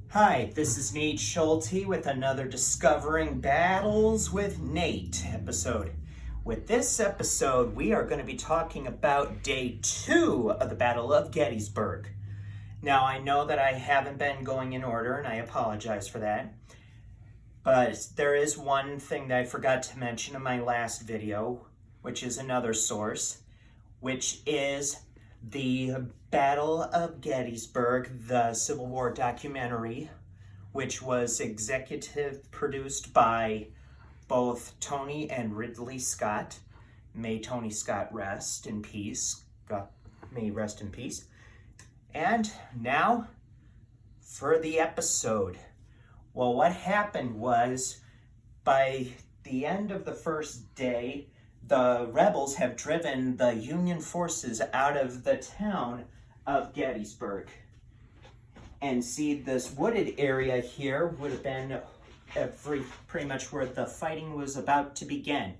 Hi, this is Nate Schulte with another Discovering Battles with Nate episode. With this episode, we are going to be talking about Day 2 of the Battle of Gettysburg. Now, I know that I haven't been going in order, and I apologize for that. But there is one thing that I forgot to mention in my last video, which is another source, which is the Battle of Gettysburg, the Civil War documentary, which was executive produced by both Tony and Ridley Scott. May Tony Scott rest in peace. God may rest in peace. And now for the episode. Well, what happened was, by the end of the first day, the rebels have driven the Union forces out of the town of Gettysburg. And see, this wooded area here would have been pretty much where the fighting was about to begin.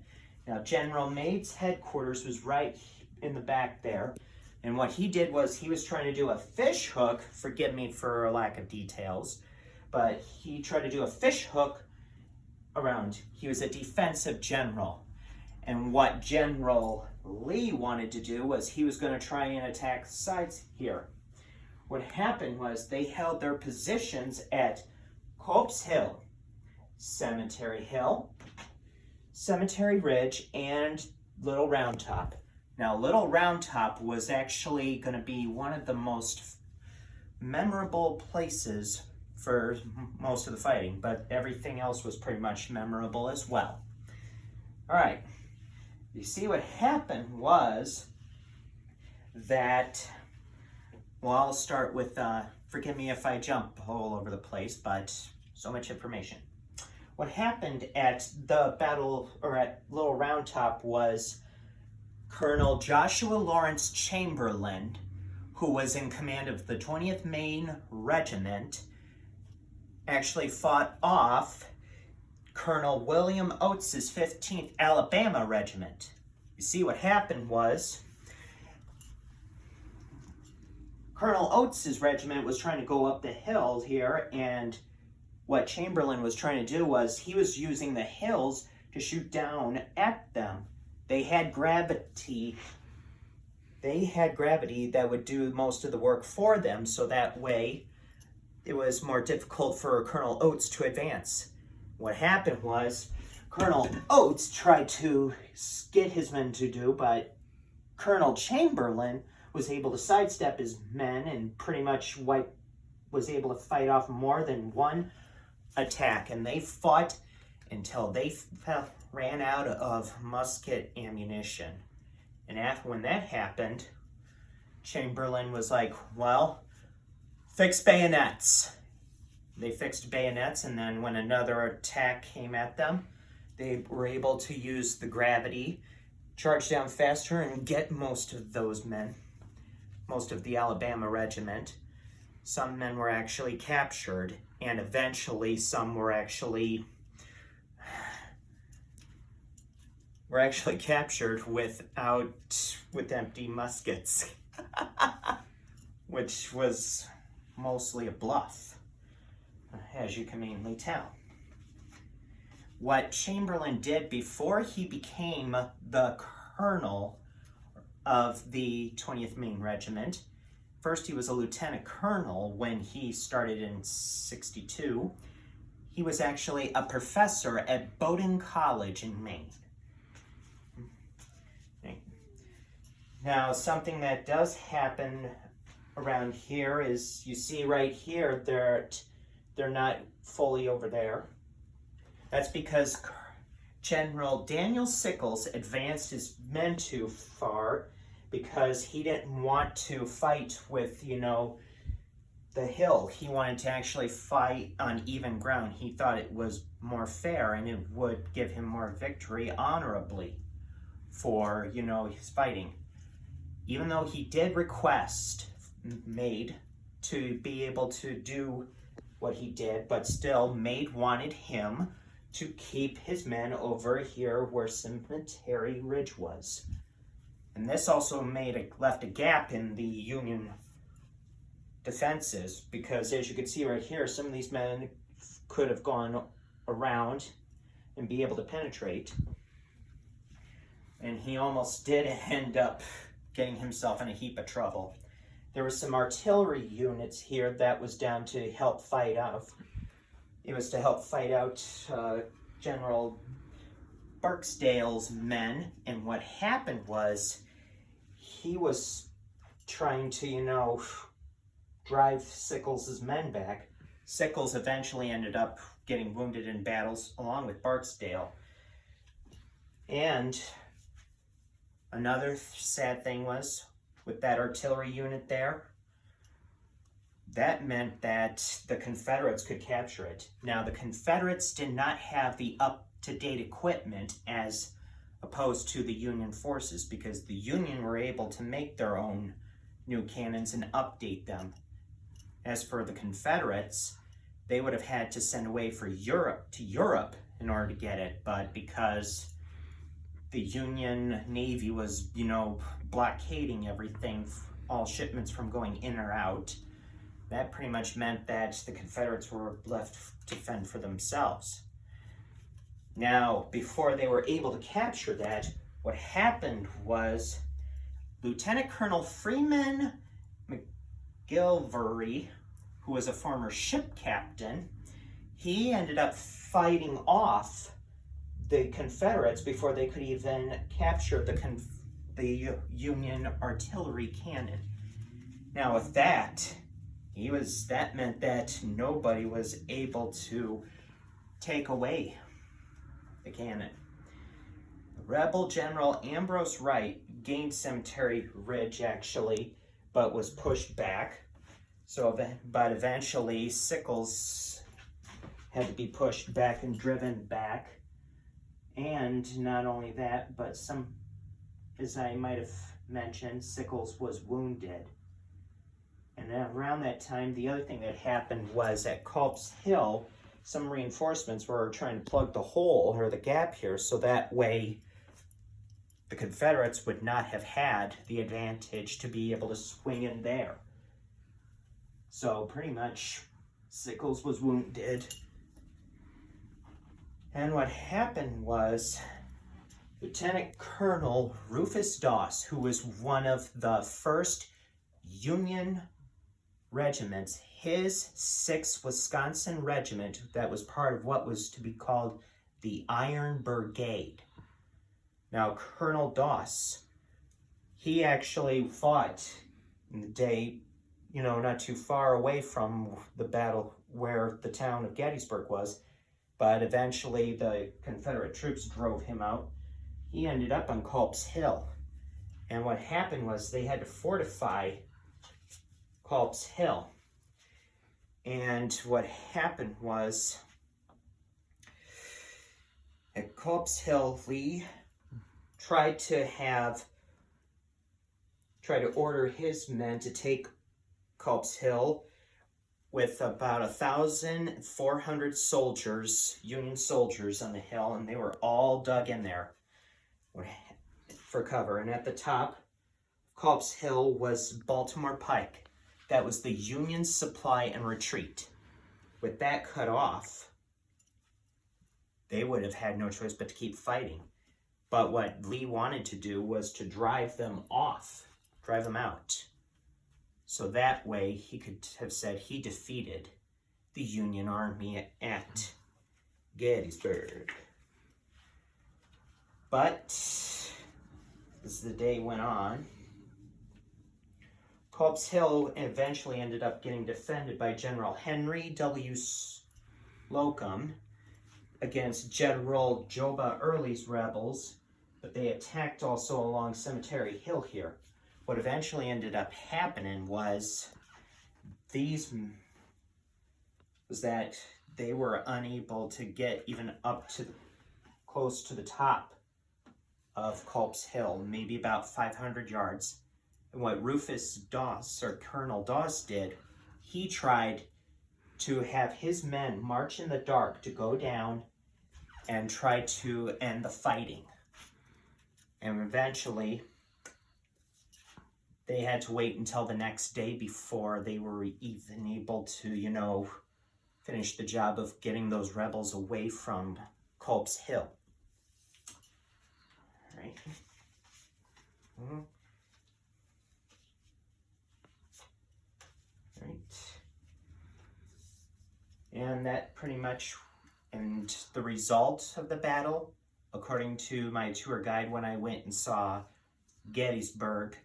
Now, General Meade's headquarters was right in the back there. And what he did was he was trying to do a fish hook, forgive me for a lack of details, but he tried to do a fish hook around. He was a defensive general. And what General Lee wanted to do was he was going to try and attack the sides here. What happened was they held their positions at Cope's Hill, Cemetery Hill, Cemetery Ridge, and Little Round Top. Now, Little Round Top was actually going to be one of the most memorable places for most of the fighting, but everything else was pretty much memorable as well. All right. You see, what happened was that, well, I'll start with, forgive me if I jump all over the place, but so much information. What happened at the battle, or at Little Round Top, was Colonel Joshua Lawrence Chamberlain, who was in command of the 20th Maine Regiment, actually fought off Colonel William Oates' 15th Alabama Regiment. You see, what happened was Colonel Oates' regiment was trying to go up the hill here, and what Chamberlain was trying to do was he was using the hills to shoot down at them. They had gravity that would do most of the work for them, so that way it was more difficult for Colonel Oates to advance. What happened was Colonel Oates tried to get his men to do, but Colonel Chamberlain was able to sidestep his men and pretty much was able to fight off more than one attack. And they fought until they ran out of musket ammunition. And when that happened, Chamberlain was like, well, fix bayonets. They fixed bayonets, and then when another attack came at them, they were able to use the gravity, charge down faster, and get most of those men, most of the Alabama regiment. Some men were actually captured, and eventually some were actually captured with empty muskets, which was mostly a bluff, as you can mainly tell. What Chamberlain did before he became the colonel of the 20th Maine Regiment, first he was a lieutenant colonel when he started in 62. He was actually a professor at Bowdoin College in Maine. Now, something that does happen around here is, you see right here, they're not fully over there. That's because General Daniel Sickles advanced his men too far because he didn't want to fight with, the hill. He wanted to actually fight on even ground. He thought it was more fair and it would give him more victory honorably for, his fighting. Even though he did request Meade to be able to do what he did, but still Meade wanted him to keep his men over here where Cemetery Ridge was. And this also left a gap in the Union defenses, because as you can see right here, some of these men could have gone around and be able to penetrate. And he almost did end up getting himself in a heap of trouble. There were some artillery units here that was down to help fight out. It was to help fight out General Barksdale's men. And what happened was he was trying to, drive Sickles' men back. Sickles eventually ended up getting wounded in battles along with Barksdale. And another sad thing was, with that artillery unit there, that meant that the Confederates could capture it. Now, the Confederates did not have the up-to-date equipment as opposed to the Union forces, because the Union were able to make their own new cannons and update them. As for the Confederates, they would have had to send away to Europe in order to get it, but because the Union Navy was, blockading everything, all shipments from going in or out, that pretty much meant that the Confederates were left to fend for themselves. Now, before they were able to capture that, what happened was Lieutenant Colonel Freeman McGilvery, who was a former ship captain, he ended up fighting off the Confederates before they could even capture the Union artillery cannon. Now with that, that meant that nobody was able to take away the cannon. Rebel General Ambrose Wright gained Cemetery Ridge actually, but was pushed back. But eventually Sickles had to be pushed back and driven back. And not only that, but as I might have mentioned, Sickles was wounded. And around that time, the other thing that happened was at Culp's Hill, some reinforcements were trying to plug the hole or the gap here, so that way the Confederates would not have had the advantage to be able to swing in there. So pretty much Sickles was wounded. And what happened was Lieutenant Colonel Rufus Doss, who was one of the first Union regiments, his 6th Wisconsin Regiment, that was part of what was to be called the Iron Brigade. Now, Colonel Doss, he actually fought in the day, not too far away from the battle where the town of Gettysburg was, but eventually the Confederate troops drove him out. He ended up on Culp's Hill. And what happened was they had to fortify Culp's Hill. And what happened was at Culp's Hill, Lee tried to order his men to take Culp's Hill with about 1,400 soldiers, Union soldiers on the hill, and they were all dug in there for cover. And at the top of Culp's Hill was Baltimore Pike. That was the Union supply and retreat. With that cut off, they would have had no choice but to keep fighting. But what Lee wanted to do was to drive them out. So that way he could have said he defeated the Union Army at Gettysburg. But as the day went on, Culp's Hill eventually ended up getting defended by General Henry W. Slocum against General Joba Early's rebels, but they attacked also along Cemetery Hill here. What eventually ended up happening was that they were unable to get even up to close to the top of Culp's Hill, maybe about 500 yards. And what Rufus Doss, or Colonel Doss, did, he tried to have his men march in the dark to go down and try to end the fighting. And eventually, they had to wait until the next day before they were even able to, finish the job of getting those rebels away from Culp's Hill. All right. Mm-hmm. Right. And that pretty much, and the result of the battle, according to my tour guide when I went and saw Gettysburg,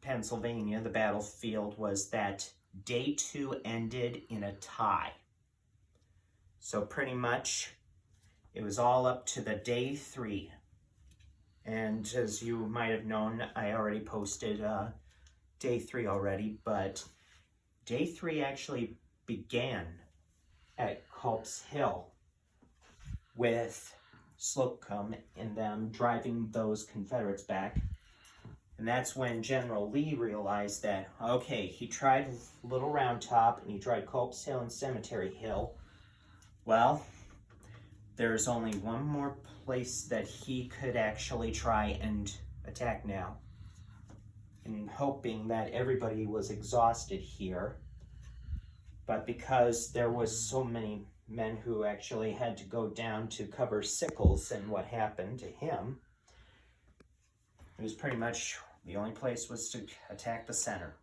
Pennsylvania, the battlefield, was that day 2 ended in a tie. So pretty much it was all up to the day 3. And as you might have known, I already posted day 3 already, but day 3 actually began at Culp's Hill with Slocum and them driving those Confederates back. And that's when General Lee realized that, okay, he tried Little Round Top and he tried Culp's Hill and Cemetery Hill. Well, there's only one more place that he could actually try and attack now. And hoping that everybody was exhausted here. But because there was so many men who actually had to go down to cover Sickles and what happened to him, it was pretty much the only place was to attack the center.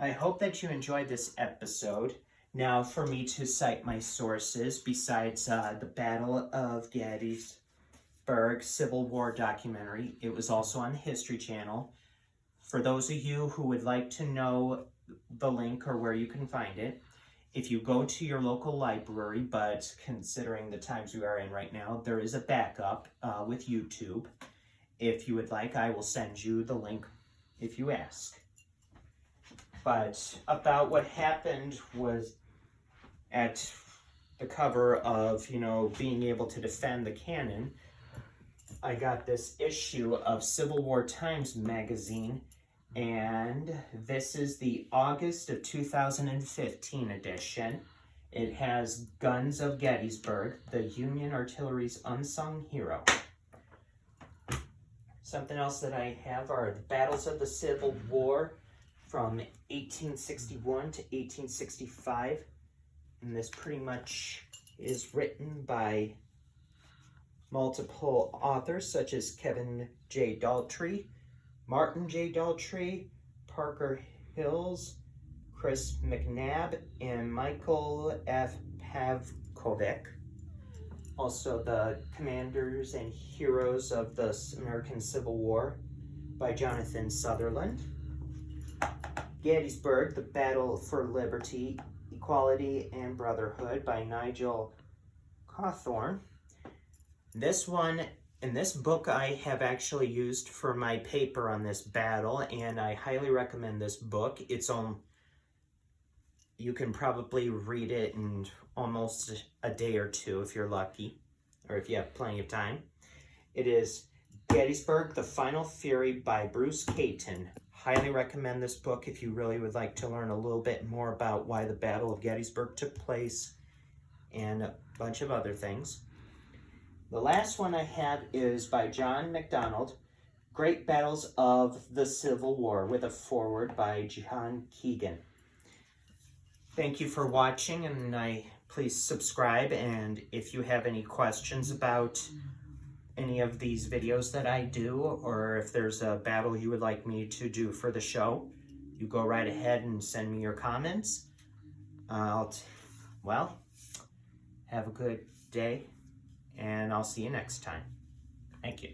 I hope that you enjoyed this episode. Now, for me to cite my sources, besides the Battle of Gettysburg Civil War documentary, it was also on the History Channel. For those of you who would like to know the link or where you can find it, if you go to your local library, but considering the times we are in right now, there is a backup with YouTube. If you would like, I will send you the link if you ask. But about what happened was at the cover of, being able to defend the cannon, I got this issue of Civil War Times magazine, and this is the August of 2015 edition. It has Guns of Gettysburg, the Union Artillery's Unsung Hero. Something else that I have are the Battles of the Civil War from 1861 to 1865. And this pretty much is written by multiple authors such as Kevin J. Daltrey, Martin J. Daltrey, Parker Hills, Chris McNabb, and Michael F. Pavkovic. Also, the Commanders and Heroes of the American Civil War by Jonathan Sutherland. Gettysburg, The Battle for Liberty, Equality, and Brotherhood by Nigel Cawthorne. This book I have actually used for my paper on this battle, and I highly recommend this book. You can probably read it in almost a day or two if you're lucky, or if you have plenty of time. It is Gettysburg, The Final Fury by Bruce Caton. Highly recommend this book if you really would like to learn a little bit more about why the Battle of Gettysburg took place and a bunch of other things. The last one I have is by John MacDonald, Great Battles of the Civil War, with a foreword by John Keegan. Thank you for watching, and please subscribe, and if you have any questions about any of these videos that I do, or if there's a battle you would like me to do for the show, you go right ahead and send me your comments. Well, have a good day, and I'll see you next time. Thank you.